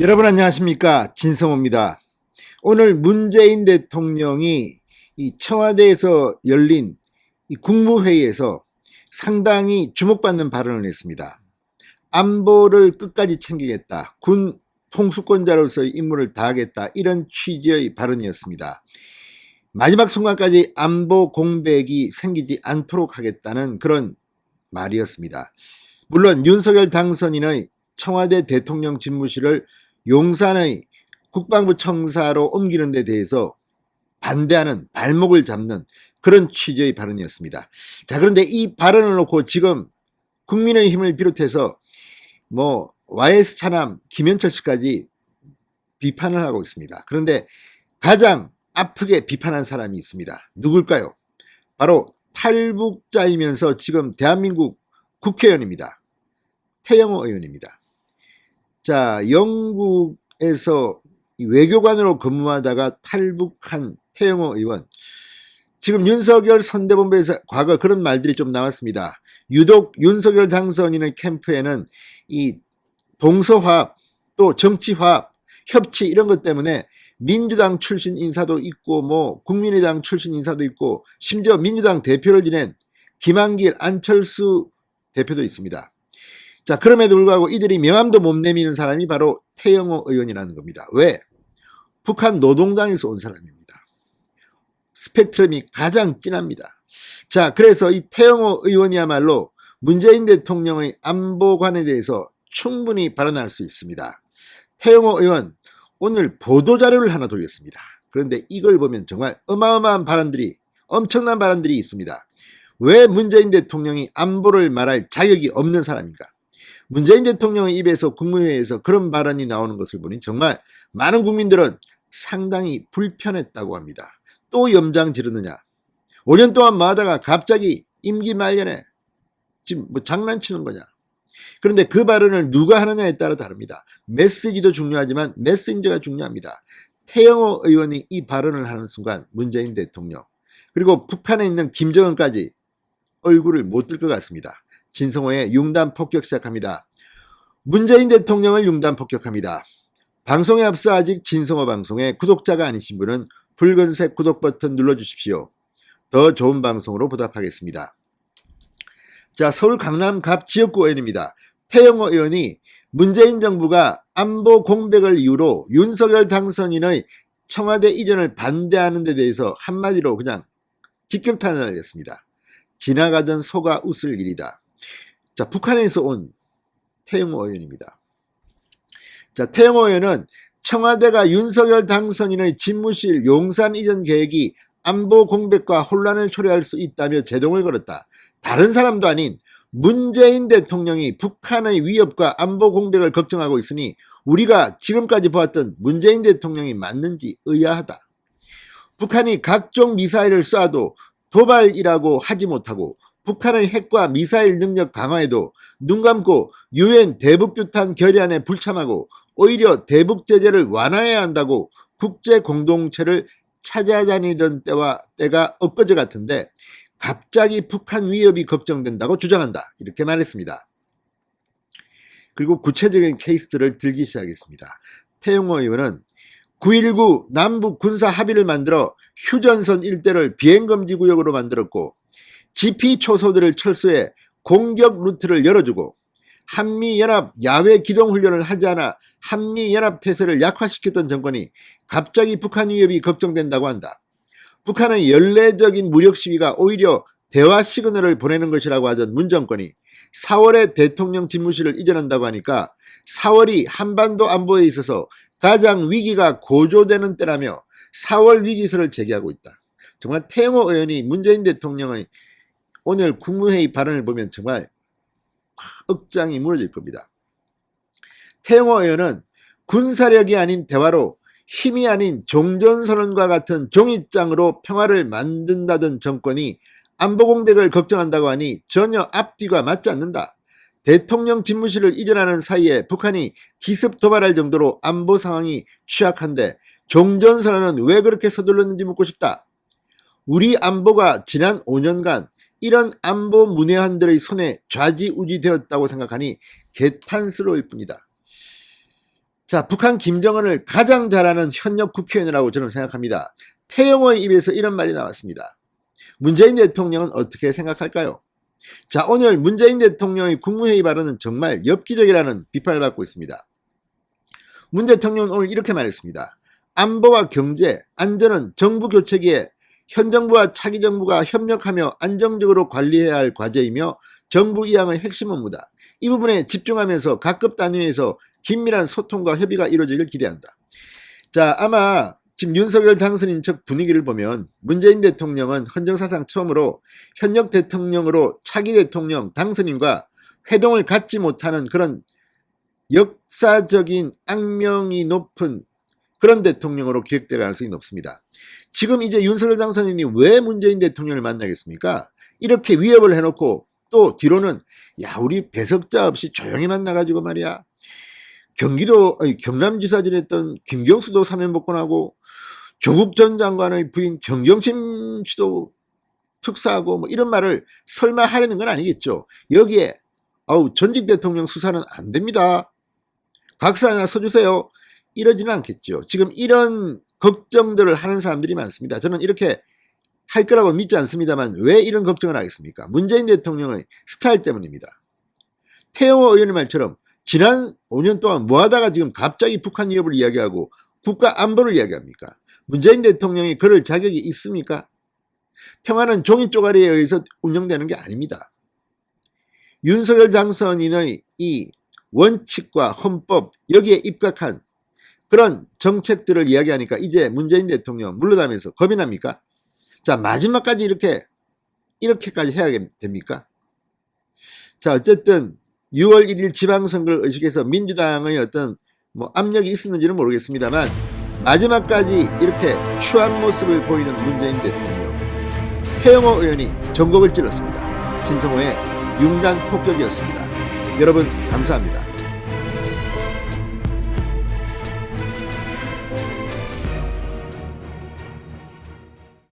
여러분 안녕하십니까, 진성호입니다. 오늘 문재인 대통령이 이 청와대에서 열린 이 국무회의에서 상당히 주목받는 발언을 했습니다. 안보를 끝까지 챙기겠다, 군 통수권자로서의 임무를 다하겠다, 이런 취지의 발언이었습니다. 마지막 순간까지 안보 공백이 생기지 않도록 하겠다는 그런 말이었습니다. 물론 윤석열 당선인의 청와대 대통령 집무실을 용산의 국방부 청사로 옮기는 데 대해서 반대하는, 발목을 잡는 그런 취지의 발언이었습니다. 자, 그런데 이 발언을 놓고 지금 국민의힘을 비롯해서 YS 차남 김현철 씨까지 비판을 하고 있습니다. 그런데 가장 아프게 비판한 사람이 있습니다. 누굴까요? 바로 탈북자이면서 지금 대한민국 국회의원입니다. 태영호 의원입니다. 자, 영국에서 외교관으로 근무하다가 탈북한 태영호 의원. 지금 윤석열 선대본부에서 과거 그런 말들이 좀 나왔습니다. 유독 윤석열 당선인의 캠프에는 이 동서화합, 또 정치화합, 협치 이런 것 때문에 민주당 출신 인사도 있고 국민의당 출신 인사도 있고 심지어 민주당 대표를 지낸 김한길, 안철수 대표도 있습니다. 자, 그럼에도 불구하고 이들이 명함도 못 내미는 사람이 바로 태영호 의원이라는 겁니다. 왜? 북한 노동당에서 온 사람입니다. 스펙트럼이 가장 진합니다. 자, 그래서 이 태영호 의원이야말로 문재인 대통령의 안보관에 대해서 충분히 발언할 수 있습니다. 태영호 의원 오늘 보도자료를 하나 돌렸습니다. 그런데 이걸 보면 정말 어마어마한 발언들이, 엄청난 발언들이 있습니다. 왜 문재인 대통령이 안보를 말할 자격이 없는 사람인가? 문재인 대통령의 입에서 국무회의에서 그런 발언이 나오는 것을 보니 정말 많은 국민들은 상당히 불편했다고 합니다. 또 염장 지르느냐? 5년 동안 하다가 갑자기 임기 말년에 지금 장난치는 거냐? 그런데 그 발언을 누가 하느냐에 따라 다릅니다. 메시지도 중요하지만 메신저가 중요합니다. 태영호 의원이 이 발언을 하는 순간 문재인 대통령, 그리고 북한에 있는 김정은까지 얼굴을 못 들 것 같습니다. 진성호의 융단 폭격 시작합니다. 문재인 대통령을 융단 폭격합니다. 방송에 앞서 아직 진성호 방송에 구독자가 아니신 분은 붉은색 구독 버튼 눌러주십시오. 더 좋은 방송으로 보답하겠습니다. 자, 서울 강남 갑 지역구 의원입니다. 태영호 의원이 문재인 정부가 안보 공백을 이유로 윤석열 당선인의 청와대 이전을 반대하는 데 대해서 한마디로 그냥 직격탄을 했습니다. 지나가던 소가 웃을 일이다. 자, 북한에서 온 태영호 의원입니다. 자, 태영호 의원은 청와대가 윤석열 당선인의 집무실 용산 이전 계획이 안보 공백과 혼란을 초래할 수 있다며 제동을 걸었다. 다른 사람도 아닌 문재인 대통령이 북한의 위협과 안보 공백을 걱정하고 있으니 우리가 지금까지 보았던 문재인 대통령이 맞는지 의아하다. 북한이 각종 미사일을 쏴도 도발이라고 하지 못하고 북한의 핵과 미사일 능력 강화에도 눈 감고 유엔 대북규탄 결의안에 불참하고 오히려 대북 제재를 완화해야 한다고 국제 공동체를 찾아다니던 때가 엊그제 같은데 갑자기 북한 위협이 걱정된다고 주장한다. 이렇게 말했습니다. 그리고 구체적인 케이스들을 들기 시작했습니다. 태영호 의원은 9.19 남북 군사 합의를 만들어 휴전선 일대를 비행금지 구역으로 만들었고 GP 초소들을 철수해 공격 루트를 열어주고 한미연합 야외 기동훈련을 하지 않아 한미연합태세를 약화시켰던 정권이 갑자기 북한 위협이 걱정된다고 한다. 북한의 연례적인 무력 시위가 오히려 대화 시그널을 보내는 것이라고 하던 문 정권이 4월에 대통령 집무실을 이전한다고 하니까 4월이 한반도 안보에 있어서 가장 위기가 고조되는 때라며 4월 위기설을 제기하고 있다. 정말 태영호 의원이 문재인 대통령의 오늘 국무회의 발언을 보면 정말 억장이 무너질 겁니다. 태영호 의원은 군사력이 아닌 대화로, 힘이 아닌 종전선언과 같은 종이장으로 평화를 만든다던 정권이 안보 공백을 걱정한다고 하니 전혀 앞뒤가 맞지 않는다. 대통령 집무실을 이전하는 사이에 북한이 기습 도발할 정도로 안보 상황이 취약한데 종전선언은 왜 그렇게 서둘렀는지 묻고 싶다. 우리 안보가 지난 5년간 이런 안보 문외한들의 손에 좌지우지되었다고 생각하니 개탄스러울 뿐이다. 자, 북한 김정은을 가장 잘 아는 현역 국회의원이라고 저는 생각합니다. 태영호의 입에서 이런 말이 나왔습니다. 문재인 대통령은 어떻게 생각할까요? 자, 오늘 문재인 대통령의 국무회의 발언은 정말 엽기적이라는 비판을 받고 있습니다. 문 대통령은 오늘 이렇게 말했습니다. 안보와 경제, 안전은 정부 교체기에 현 정부와 차기 정부가 협력하며 안정적으로 관리해야 할 과제이며 정부 이항의 핵심 업무다. 이 부분에 집중하면서 각급 단위에서 긴밀한 소통과 협의가 이루어지길 기대한다. 자, 아마 지금 윤석열 당선인 척 분위기를 보면 문재인 대통령은 헌정사상 처음으로 현역 대통령으로 차기 대통령 당선인과 회동을 갖지 못하는 그런 역사적인 악명이 높은 그런 대통령으로 기획될 가능성이 높습니다. 지금 이제 윤석열 당선인이 왜 문재인 대통령을 만나겠습니까? 이렇게 위협을 해놓고 또 뒤로는 야, 우리 배석자 없이 조용히 만나가지고 말이야. 경남지사 지냈던 김경수도 사면 복권하고 조국 전 장관의 부인 정경심 씨도 특사하고 뭐 이런 말을 설마 하려는 건 아니겠죠. 여기에 전직 대통령 수사는 안 됩니다. 각서 하나 써주세요. 이러지는 않겠죠. 지금 이런 걱정들을 하는 사람들이 많습니다. 저는 이렇게 할 거라고 믿지 않습니다만 왜 이런 걱정을 하겠습니까? 문재인 대통령의 스타일 때문입니다. 태영호 의원의 말처럼 지난 5년 동안 뭐 하다가 지금 갑자기 북한 위협을 이야기하고 국가 안보를 이야기합니까? 문재인 대통령이 그럴 자격이 있습니까? 평화는 종이 쪼가리에 의해서 운영되는 게 아닙니다. 윤석열 당선인의 이 원칙과 헌법 여기에 입각한 그런 정책들을 이야기하니까 이제 문재인 대통령 물러나면서 겁이 납니까? 자, 마지막까지 이렇게까지 해야 됩니까? 자, 어쨌든 6월 1일 지방선거를 의식해서 민주당의 어떤 압력이 있었는지는 모르겠습니다만 마지막까지 이렇게 추한 모습을 보이는 문재인 대통령, 태영호 의원이 전곡을 찔렀습니다. 진성호의 융단 폭격이었습니다. 여러분 감사합니다.